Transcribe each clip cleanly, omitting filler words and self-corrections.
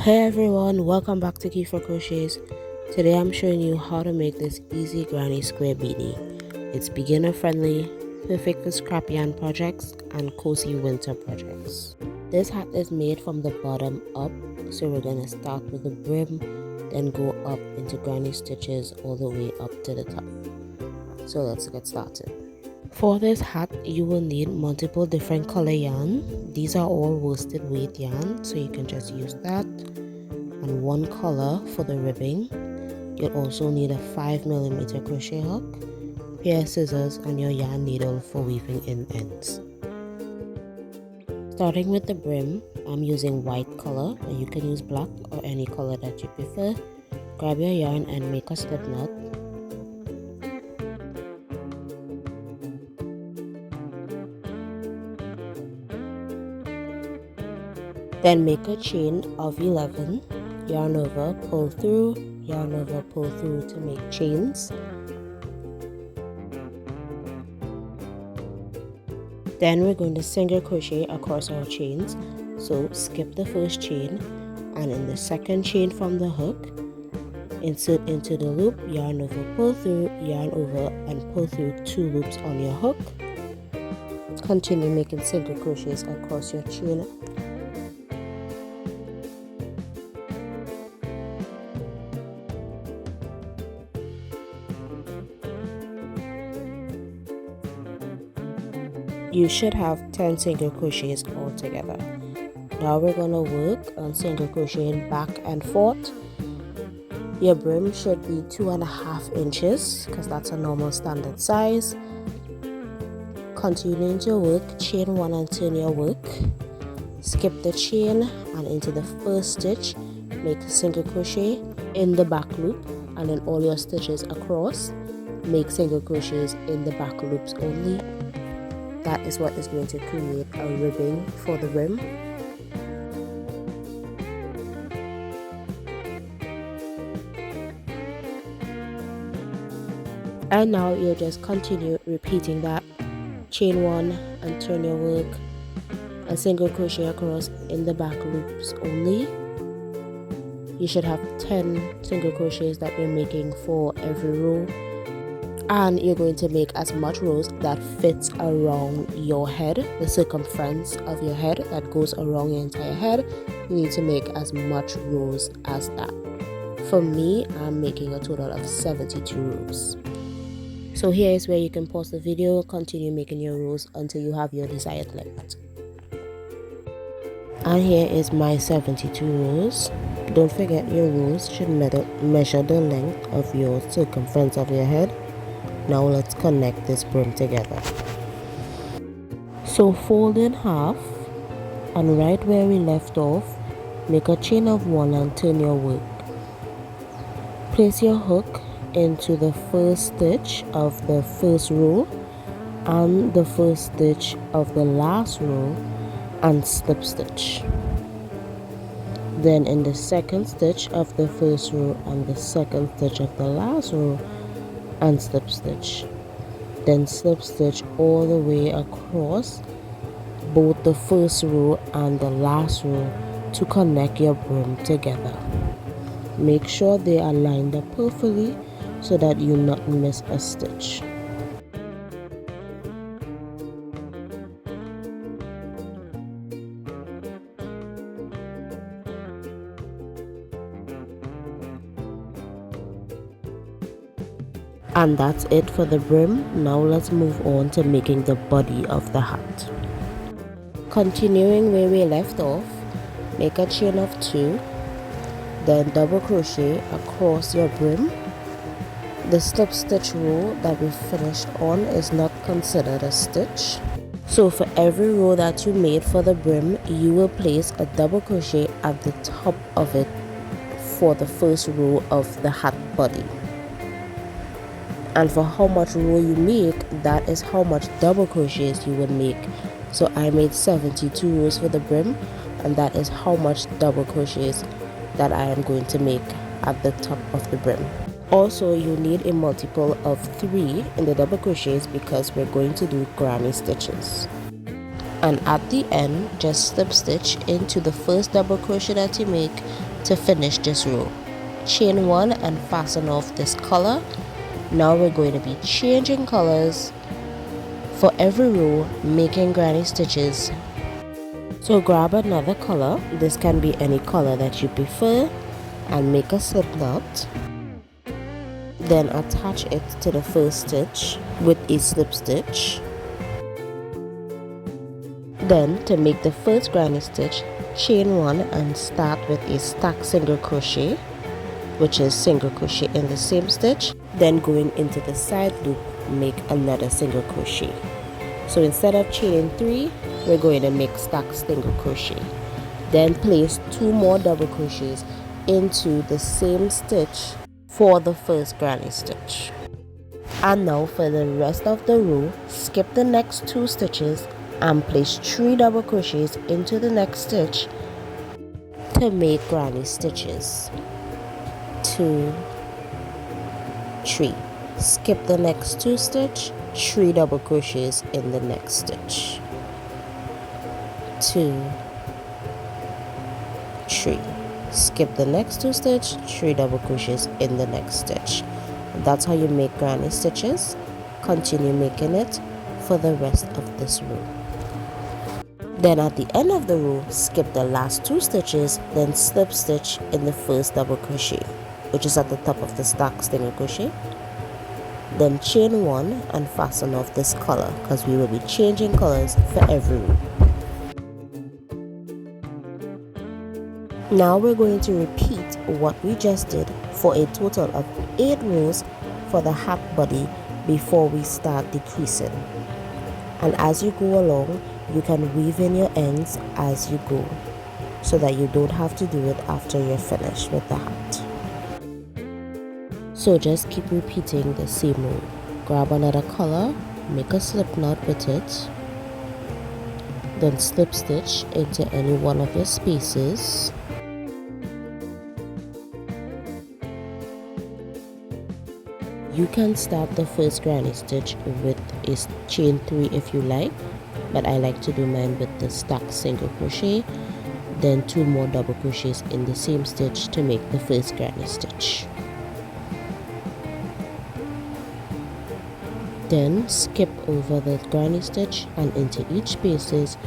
Hey everyone, welcome back to Keifa Crochets. Today I'm showing you how to make this easy granny square beanie. It's beginner friendly, perfect for scrap yarn projects and cozy winter projects. This hat is made from the bottom up, so we're going to start with the brim, then go up into granny stitches all the way up to the top. So let's get started. For this hat, you will need multiple different color yarn. These are all worsted weight yarn, so you can just use that. And one color for the ribbing. You'll also need a 5mm crochet hook, pair of scissors, and your yarn needle for weaving in ends. Starting with the brim, I'm using white color, but you can use black or any color that you prefer. Grab your yarn and make a slip knot. Then make a chain of 11, yarn over, pull through, yarn over, pull through to make chains. Then we're going to single crochet across our chains. So skip the first chain and in the second chain from the hook, insert into the loop, yarn over, pull through, yarn over and pull through 2 loops on your hook. Continue making single crochets across your chain. You should have 10 single crochets altogether. Now we're going to work on single crocheting back and forth. Your brim should be 2.5 inches because that's a normal standard size. Continuing to work, chain 1 and turn your work. Skip the chain and into the first stitch, make a single crochet in the back loop, and in all your stitches across, make single crochets in the back loops only. That is what is going to create a ribbing for the brim. And now you'll just continue repeating that. Chain 1 and turn your work, a single crochet across in the back loops only. You should have 10 single crochets that you're making for every row. And you're going to make as much rows that fits around your head, the circumference of your head that goes around your entire head. You need to make as much rows as that. For me, I'm making a total of 72 rows. So here is where you can pause the video, continue making your rows until you have your desired length. And here is my 72 rows. Don't forget your rows should measure the length of your circumference of your head. Now let's connect this brim together. So fold in half and right where we left off, make a chain of 1 and turn your work. Place your hook into the first stitch of the first row and the first stitch of the last row and slip stitch. Then in the second stitch of the first row and the second stitch of the last row and slip stitch. Then slip stitch all the way across both the first row and the last row to connect your brim together. Make sure they are lined up perfectly so that you not miss a stitch. And that's it for the brim. Now let's move on to making the body of the hat. Continuing where we left off, make a chain of 2, then double crochet across your brim. The slip stitch row that we finished on is not considered a stitch. So for every row that you made for the brim, you will place a double crochet at the top of it for the first row of the hat body. And for how much row you make, that is how much double crochets you will make. So I made 72 rows for the brim, and that is how much double crochets that I am going to make at the top of the brim. Also, you need a multiple of 3 in the double crochets because we're going to do granny stitches. And at the end, just slip stitch into the first double crochet that you make to finish this row. Chain 1 and fasten off this color. Now we're going to be changing colors for every row, making granny stitches. So grab another color, this can be any color that you prefer, and make a slip knot. Then attach it to the first stitch with a slip stitch. Then to make the first granny stitch, chain 1 and start with a stack single crochet, which is single crochet in the same stitch. Then going into the side loop, make another single crochet. So instead of chaining 3, we're going to make stack single crochet. Then place 2 more double crochets into the same stitch for the first granny stitch. And now for the rest of the row, skip the next 2 stitches and place 3 double crochets into the next stitch to make granny stitches. 2, 3. Skip the next 2 stitch, 3 double crochets in the next stitch. 2, 3. Skip the next 2 stitch, 3 double crochets in the next stitch. That's how you make granny stitches. Continue making it for the rest of this row. Then at the end of the row, skip the last 2 stitches, then slip stitch in the first double crochet, which is at the top of the stack single crochet. Then chain 1 and fasten off this color, because we will be changing colors for every row. Now we're going to repeat what we just did for a total of 8 rows for the hat body before we start decreasing. And as you go along, you can weave in your ends as you go, so that you don't have to do it after you're finished with the hat. So just keep repeating the same row. Grab another color, make a slip knot with it, then slip stitch into any one of your spaces. You can start the first granny stitch with a chain 3 if you like, but I like to do mine with the stack single crochet, then 2 more double crochets in the same stitch to make the first granny stitch. Then skip over the granny stitch and into each spaces,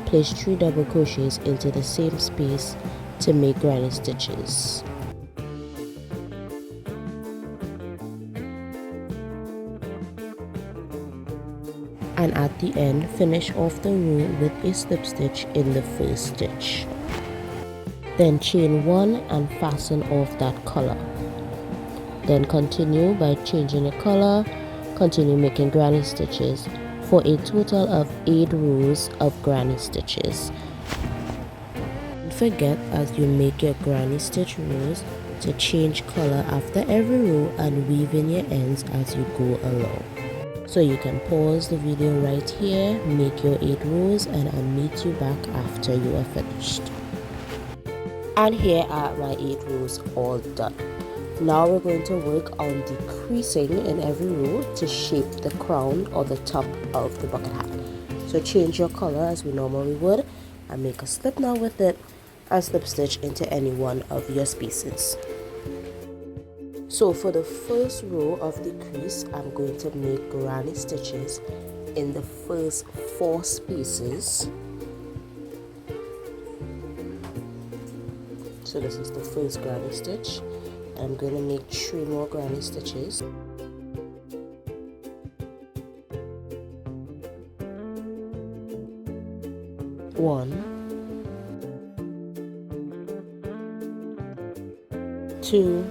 place 3 double crochets into the same space to make granny stitches. And at the end, finish off the row with a slip stitch in the first stitch. Then chain 1 and fasten off that color. Then continue by changing the color, continue making granny stitches for a total of 8 rows of granny stitches. Don't forget, as you make your granny stitch rows, to change color after every row and weave in your ends as you go along. So you can pause the video right here, make your 8 rows, and I'll meet you back after you are finished. And here are my 8 rows all done. Now we're going to work on decreasing in every row to shape the crown or the top of the bucket hat. So change your color as we normally would and make a slip knot with it and slip stitch into any one of your spaces. So for the first row of decrease, I'm going to make granny stitches in the first 4 spaces. So this is the first granny stitch. I'm going to make 3 more granny stitches. 1, 2,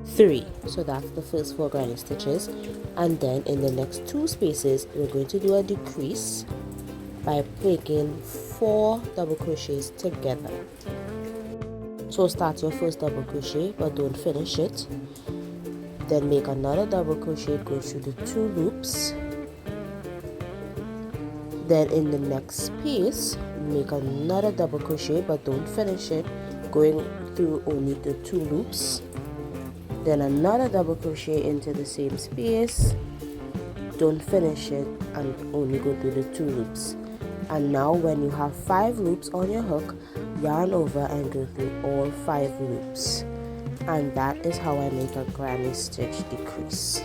3. So that's the first 4 granny stitches, and then in the next 2 spaces we're going to do a decrease by making 4 double crochets together. So start your first double crochet but don't finish it, then make another double crochet, go through the 2 loops, then in the next space make another double crochet but don't finish it, going through only the 2 loops, then another double crochet into the same space, don't finish it and only go through the 2 loops, And now when you have 5 loops on your hook, yarn over and go through all 5 loops. And that is how I make a granny stitch decrease.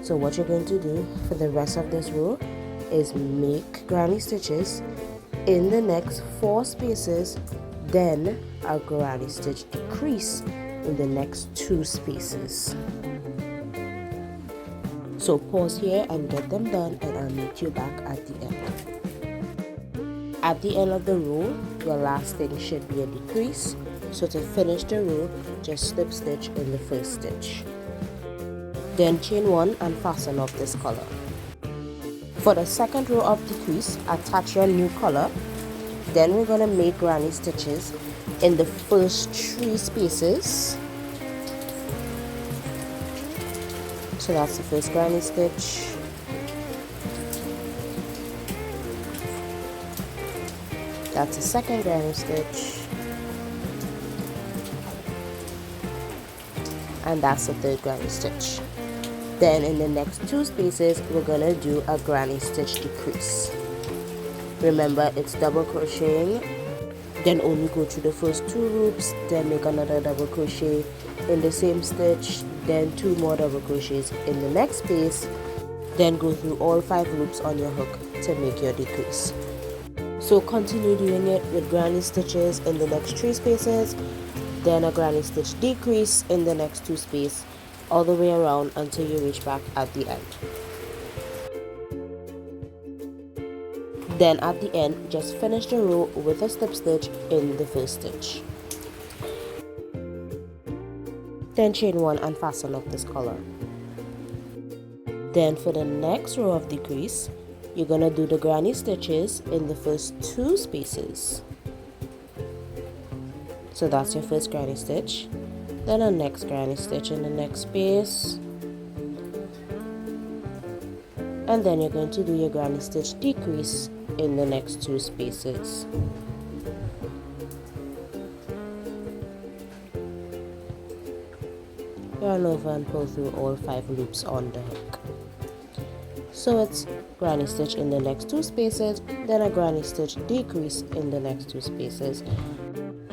So what you're going to do for the rest of this row is make granny stitches in the next 4 spaces, then a granny stitch decrease in the next 2 spaces. So pause here and get them done, and I'll meet you back at the end. At the end of the row, your last thing should be a decrease. So to finish the row, just slip stitch in the first stitch. Then chain 1 and fasten off this color. For the second row of decrease, attach your new color. Then we're going to make granny stitches in the first 3 spaces. So that's the first granny stitch. That's the second granny stitch. And that's the third granny stitch. Then in the next 2 spaces, we're gonna do a granny stitch decrease. Remember, it's double crocheting, then only go through the first 2 loops, then make another double crochet in the same stitch, then 2 more double crochets in the next space, then go through all 5 loops on your hook to make your decrease. So continue doing it with granny stitches in the next 3 spaces, then a granny stitch decrease in the next 2 spaces, all the way around until you reach back at the end. Then at the end, just finish the row with a slip stitch in the first stitch. Then chain 1 and fasten off this color. Then for the next row of decrease, you're gonna do the granny stitches in the first 2 spaces. So that's your first granny stitch, then a next granny stitch in the next space, and then you're going to do your granny stitch decrease in the next 2 spaces. Yarn over and pull through all 5 loops on the hook. So it's granny stitch in the next 2 spaces, then a granny stitch decrease in the next 2 spaces,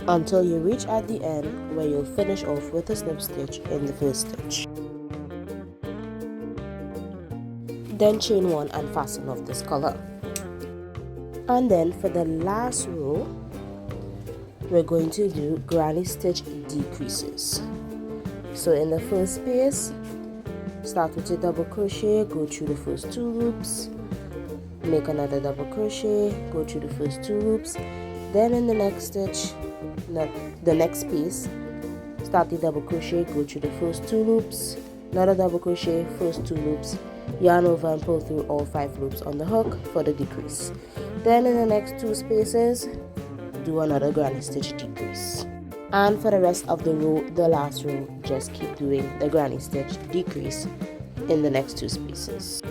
until you reach at the end where you'll finish off with a slip stitch in the first stitch. Then chain 1 and fasten off this color. And then for the last row, we're going to do granny stitch decreases. So in the first space, start with a double crochet, go through the first 2 loops, make another double crochet, go through the first 2 loops, then in the next stitch, the next space, start the double crochet, go through the first 2 loops, another double crochet, first 2 loops, yarn over and pull through all 5 loops on the hook for the decrease. Then in the next 2 spaces, do another granny stitch decrease. And for the rest of the row, the last row, just keep doing the granny stitch decrease in the next 2 spaces.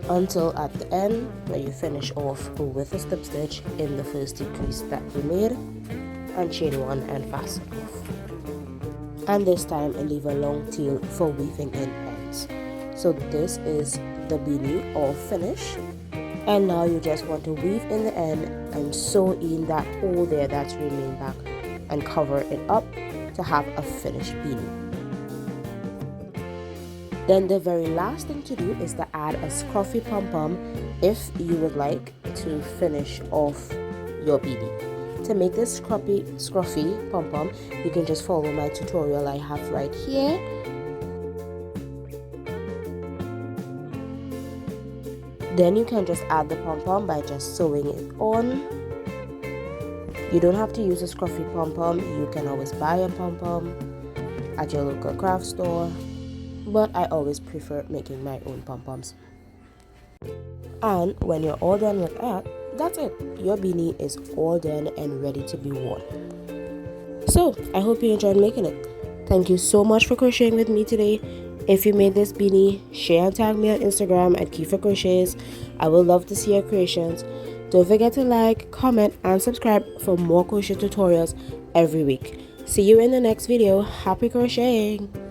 Until at the end where you finish off with a slip stitch in the first decrease that you made, and chain 1 and fasten off. And this time leave a long tail for weaving in ends. So this is the beanie all finished, and now you just want to weave in the end and sew in that hole there that's remained back and cover it up to have a finished beanie. Then the very last thing to do is to add a scruffy pom-pom if you would like to finish off your beanie. To make this scruffy pom-pom, you can just follow my tutorial I have right here. Then you can just add the pom-pom by just sewing it on. You don't have to use a scruffy pom-pom. You can always buy a pom-pom at your local craft store, but I always prefer making my own pom-poms. And when you're all done with that, that's it. Your beanie is all done and ready to be worn. So I hope you enjoyed making it. Thank you so much for crocheting with me today. If you made this beanie, share and tag me on Instagram at Keifa Crochets. I would love to see your creations. Don't forget to like, comment, and subscribe for more crochet tutorials every week. See you in the next video. Happy crocheting!